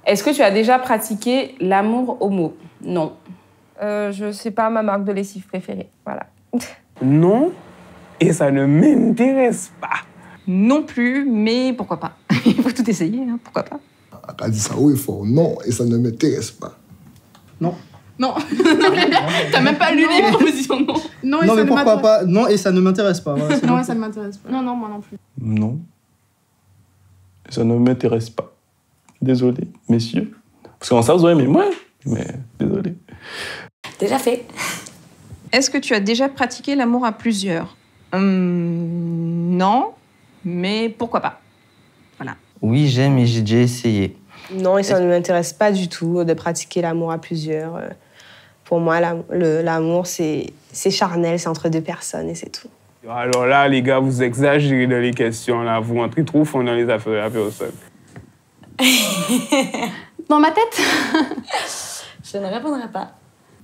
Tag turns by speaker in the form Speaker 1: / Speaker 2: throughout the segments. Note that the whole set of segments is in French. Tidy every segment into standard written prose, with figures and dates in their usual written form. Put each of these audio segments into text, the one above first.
Speaker 1: Est-ce que tu as déjà pratiqué l'amour homo? Non. C'est pas ma marque de lessive préférée. Voilà.
Speaker 2: Non, et ça ne m'intéresse pas.
Speaker 3: Non plus, mais pourquoi pas? Il faut tout essayer, hein, pourquoi pas?
Speaker 4: Elle a dit ça haut et fort. Non, et ça ne m'intéresse pas.
Speaker 5: Non.
Speaker 3: Non. T'as même pas lu les propositions, non.
Speaker 5: Non, mais pourquoi pas? Non, et ça ne m'intéresse pas. Voilà,
Speaker 3: non, et ça ne m'intéresse pas. Non, moi non plus.
Speaker 6: Non. Ça ne m'intéresse pas. Désolé, messieurs. Parce qu'en ça, vous aurez aimé moi, mais désolé.
Speaker 7: Déjà fait.
Speaker 3: Est-ce que tu as déjà pratiqué l'amour à plusieurs? Non, mais pourquoi pas? Voilà.
Speaker 8: Oui, j'aime et j'ai déjà essayé.
Speaker 9: Non, et ça ne m'intéresse pas du tout de pratiquer l'amour à plusieurs. Pour moi, l'amour, c'est charnel, c'est entre deux personnes et c'est tout.
Speaker 2: Alors là, les gars, vous exagérez dans les questions, là. Vous entrez trop fond dans les affaires de la personne.
Speaker 3: Dans ma tête?
Speaker 7: Je ne répondrai pas.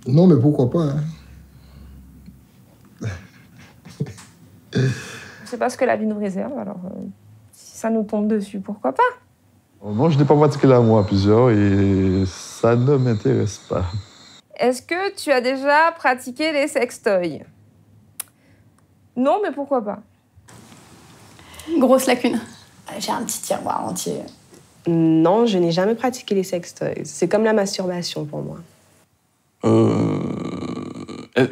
Speaker 4: Non, mais pourquoi pas, hein?
Speaker 1: Je sais pas ce que la vie nous réserve, alors si ça nous tombe dessus, pourquoi pas?
Speaker 10: Non, je n'ai pas pratiqué l'amour à plusieurs et ça ne m'intéresse pas.
Speaker 1: Est-ce que tu as déjà pratiqué les sextoys? Non, mais pourquoi pas?
Speaker 3: Grosse lacune.
Speaker 7: J'ai un petit tiroir entier.
Speaker 9: Non, je n'ai jamais pratiqué les sextoys. C'est comme la masturbation pour moi.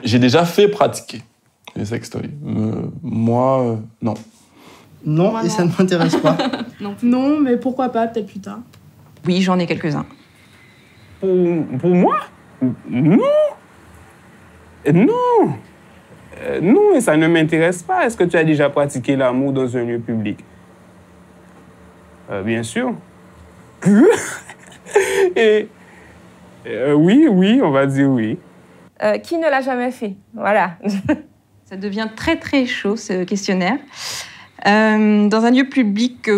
Speaker 6: J'ai déjà fait pratiquer les sextoys. Moi, non.
Speaker 5: Non,
Speaker 3: Moi,
Speaker 5: et
Speaker 3: non.
Speaker 5: ça ne m'intéresse pas.
Speaker 3: Non, mais pourquoi pas, peut-être plus tard. Oui, j'en ai quelques-uns.
Speaker 2: Pour moi? Non. Non. Non, et ça ne m'intéresse pas. Est-ce que tu as déjà pratiqué l'amour dans un lieu public? Bien sûr. Et oui, on va dire oui.
Speaker 1: Qui ne l'a jamais fait? Voilà.
Speaker 3: Ça devient très très chaud, ce questionnaire. Dans un lieu public,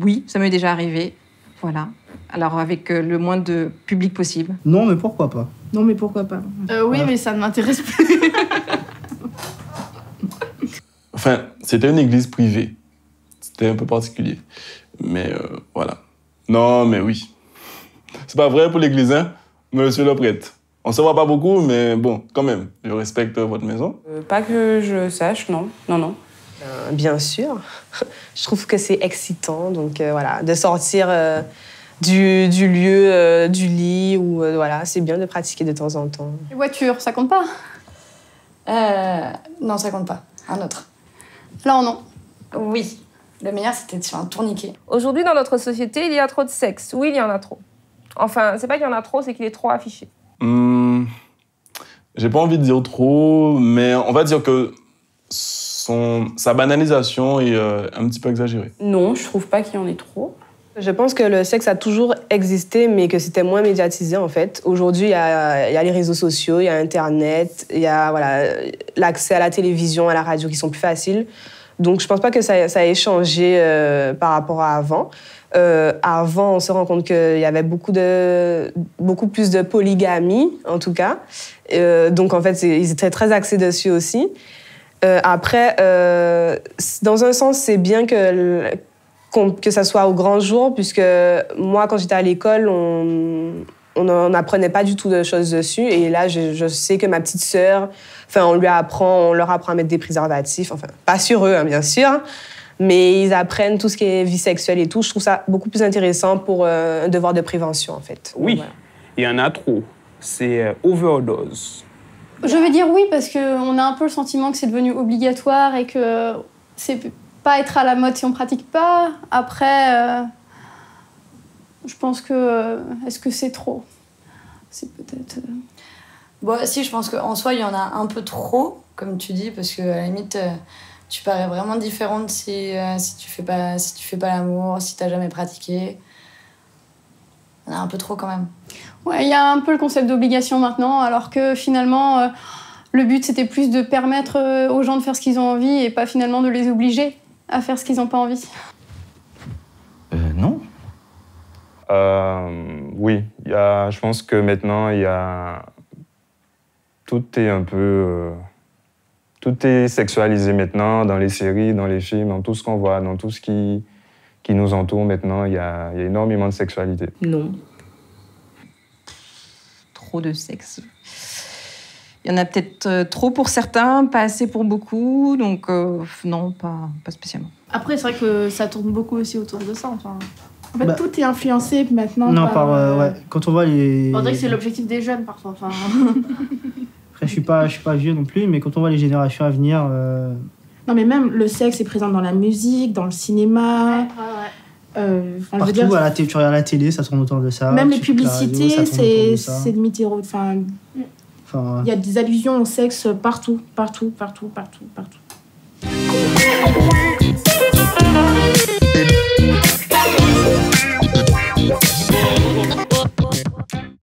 Speaker 3: oui, ça m'est déjà arrivé. Voilà. Alors, avec le moins de public possible.
Speaker 5: Non, mais pourquoi pas?
Speaker 3: Non, mais pourquoi pas? Oui,
Speaker 5: Voilà.
Speaker 3: mais ça ne m'intéresse plus.
Speaker 6: Enfin, c'était une église privée. C'était un peu particulier. Mais voilà. Non, mais oui. C'est pas vrai pour l'église, hein, monsieur le prêtre. On se voit pas beaucoup, mais bon, quand même, je respecte votre maison.
Speaker 1: Pas que je sache, non. Non.
Speaker 9: Bien sûr. Je trouve que c'est excitant, donc voilà, de sortir du lieu, du lit, ou voilà, c'est bien de pratiquer de temps en temps.
Speaker 3: Les voitures, ça compte pas?
Speaker 7: Non, ça compte pas. Un autre.
Speaker 3: Là, non.
Speaker 7: Oui. Le meilleur, c'était sur un tourniquet.
Speaker 1: Aujourd'hui, dans notre société, il y a trop de sexe. Oui, il y en a trop. Enfin, c'est pas qu'il y en a trop, c'est qu'il est trop affiché.
Speaker 6: J'ai pas envie de dire trop, mais on va dire que sa banalisation est un petit peu exagérée.
Speaker 1: Non, je trouve pas qu'il y en ait trop.
Speaker 9: Je pense que le sexe a toujours existé, mais que c'était moins médiatisé, en fait. Aujourd'hui, il y a les réseaux sociaux, il y a Internet, il y a voilà, l'accès à la télévision, à la radio qui sont plus faciles. Donc, je pense pas que ça ait changé par rapport à avant. Avant, on se rend compte qu'il y avait beaucoup plus de polygamie, en tout cas. Donc, en fait, ils étaient très axés dessus aussi. Après, dans un sens, c'est bien que ça soit au grand jour, puisque moi, quand j'étais à l'école, on n'apprenait pas du tout de choses dessus. Et là, je sais que ma petite sœur, on leur apprend à mettre des préservatifs. Enfin, pas sur eux, hein, bien sûr, mais ils apprennent tout ce qui est vie sexuelle et tout. Je trouve ça beaucoup plus intéressant pour un devoir de prévention, en fait.
Speaker 2: Oui,
Speaker 9: voilà.
Speaker 2: Il y en a trop. C'est overdose.
Speaker 11: Je vais dire oui, parce qu'on a un peu le sentiment que c'est devenu obligatoire et que c'est pas être à la mode si on pratique pas. Après, je pense que... est-ce que c'est trop? C'est peut-être...
Speaker 7: Bon, si, je pense qu'en soi, il y en a un peu trop, comme tu dis, parce qu'à la limite, tu parais vraiment différente si tu fais pas l'amour, si t'as jamais pratiqué. Il y en a un peu trop quand même.
Speaker 11: Ouais, il y a un peu le concept d'obligation maintenant, alors que finalement, le but, c'était plus de permettre aux gens de faire ce qu'ils ont envie et pas finalement de les obliger à faire ce qu'ils n'ont pas envie.
Speaker 8: Non.
Speaker 12: Oui, je pense que maintenant, tout est un peu tout est sexualisé maintenant dans les séries, dans les films, dans tout ce qu'on voit, dans tout ce qui nous entoure maintenant. Il y a énormément de sexualité.
Speaker 9: Non.
Speaker 3: Trop de sexe. Il y en a peut-être trop pour certains, pas assez pour beaucoup, donc non, pas spécialement.
Speaker 13: Après, c'est vrai que ça tourne beaucoup aussi autour de ça. Enfin, en fait, tout est influencé maintenant
Speaker 5: Non,
Speaker 13: par...
Speaker 5: ouais. Quand on voit les...
Speaker 13: On dirait que c'est l'objectif des jeunes, parfois. Enfin...
Speaker 5: Après, je suis pas vieux non plus, mais quand on voit les générations à venir...
Speaker 13: Non, mais même le sexe est présent dans la musique, dans le cinéma...
Speaker 5: Partout, tu regardes la télé, ça tourne autour de ça.
Speaker 13: Même les publicités, c'est limite héros. Enfin, il y a des allusions au sexe partout.